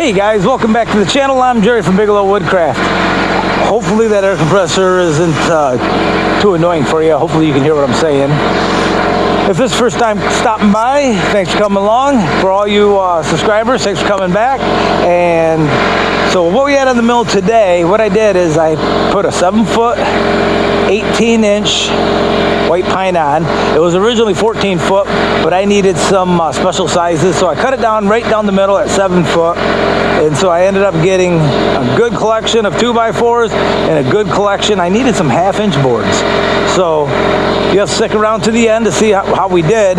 Hey guys, welcome back to the channel. I'm Jerry from Bigelow Woodcraft. Hopefully that air compressor isn't too annoying for you. Hopefully you can hear what I'm saying. If this is the first time stopping by, thanks for coming along. For all you subscribers, thanks for coming back. And so what we had on the mill today, what I did is I put a 7-foot, 18-inch white pine on. It was originally 14 foot, but I needed some special sizes, so I cut it down right down the middle at 7 foot. And so I ended up getting a good collection of 2x4s and a good collection. I needed some half-inch boards. So you have to stick around to the end to see how we did.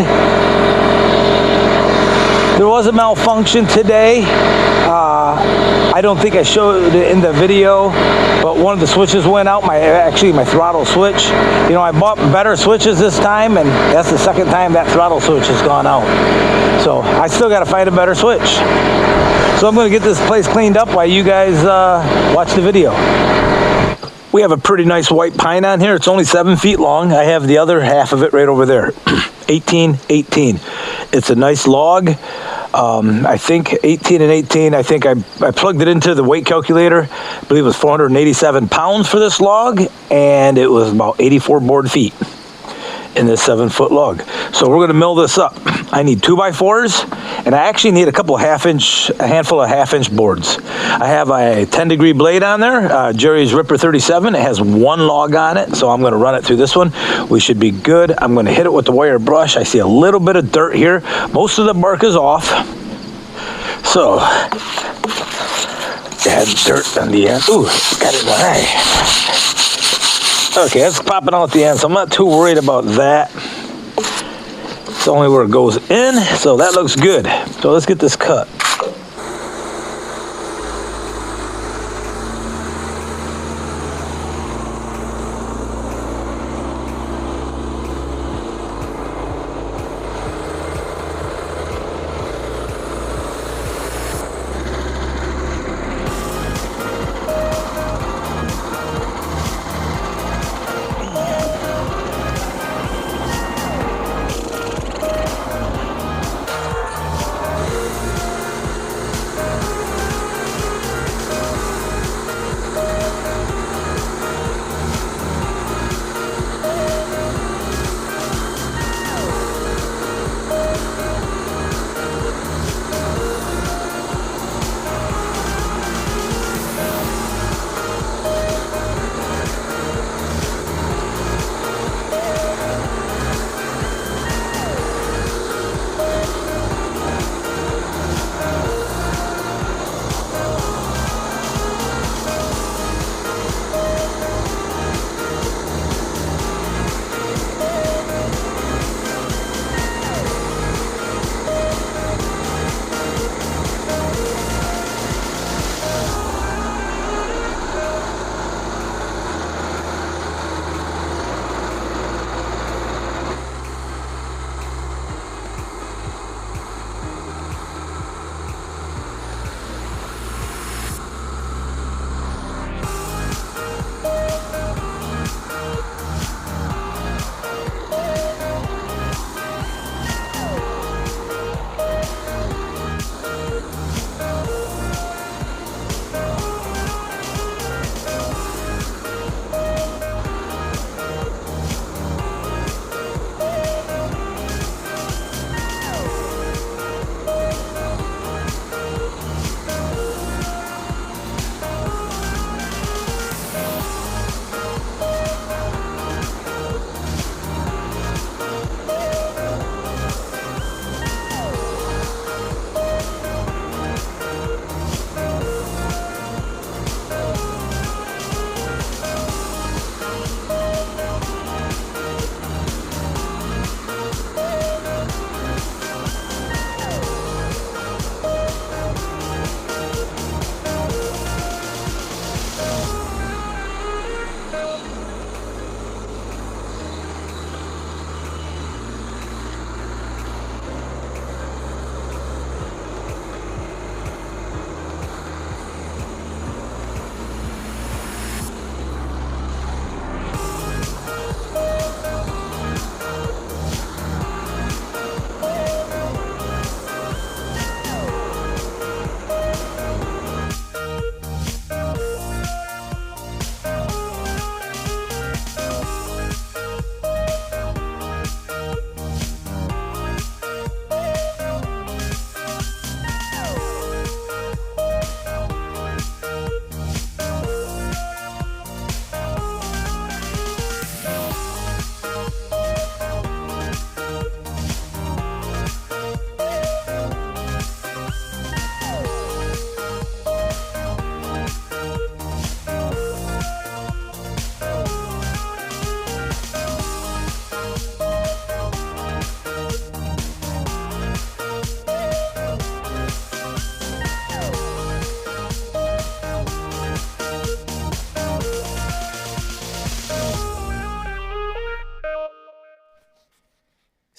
There was a malfunction today. I don't think I showed it in the video, but one of the switches went out, actually my throttle switch. You know, I bought better switches this time, and that's the second time that throttle switch has gone out. So I still got to find a better switch. So I'm going to get this place cleaned up while you guys watch the video. We have a pretty nice white pine on here. It's only 7 feet long. I have the other half of it right over there. 18. It's a nice log. I think 18 and 18. I think I plugged it into the weight calculator. I believe it was 487 pounds for this log, and it was about 84 board feet in this 7-foot log. So we're going to mill this up. I need 2x4s, and I actually need a handful of half-inch boards. I have a 10-degree blade on there, Jerry's Ripper 37. It has one log on it, so I'm going to run it through this one. We should be good. I'm going to hit it with the wire brush. I see a little bit of dirt here. Most of the bark is off. So, add dirt on the end. Ooh, got it in my eye. Okay, it's popping out the end, so I'm not too worried about that. It's only where it goes in, so that looks good. So let's get this cut.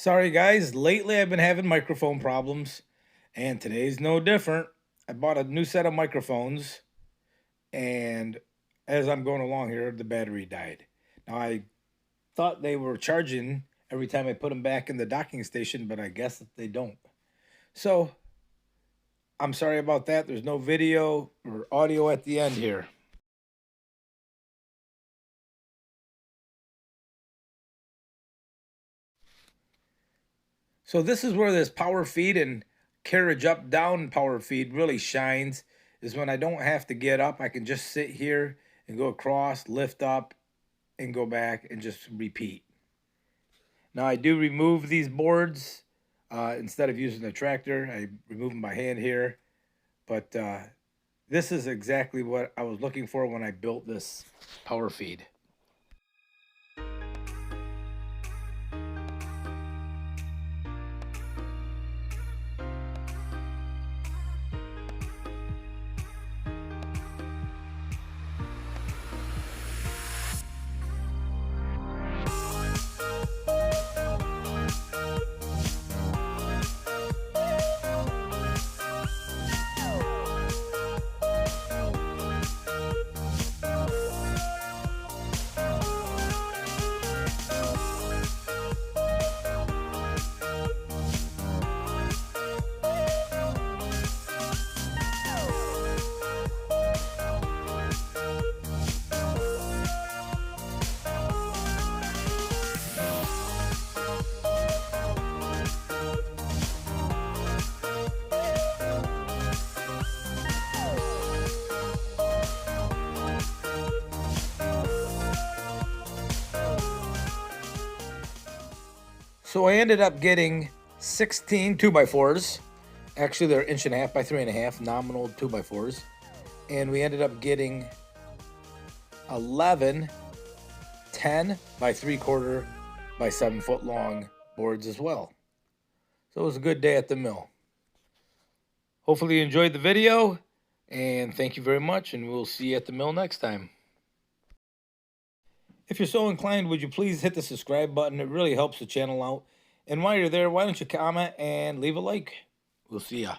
Sorry guys, lately I've been having microphone problems, and today's no different. I bought a new set of microphones, and as I'm going along here, the battery died. Now I thought they were charging every time I put them back in the docking station, but I guess that they don't. So I'm sorry about that. There's no video or audio at the end here. So this is where this power feed and carriage up down power feed really shines, is when I don't have to get up. I can just sit here and go across, lift up, and go back and just repeat. Now I do remove these boards instead of using a tractor. I remove them by hand here, but this is exactly what I was looking for when I built this power feed. So I ended up getting 16 2x4s. Actually, they're 1.5 by 3.5 nominal 2x4s. And we ended up getting 11 10 by 3/4 by 7 foot long boards as well. So it was a good day at the mill. Hopefully you enjoyed the video, and thank you very much, and we'll see you at the mill next time. If you're so inclined, would you please hit the subscribe button? It really helps the channel out. And while you're there, why don't you comment and leave a like? We'll see ya.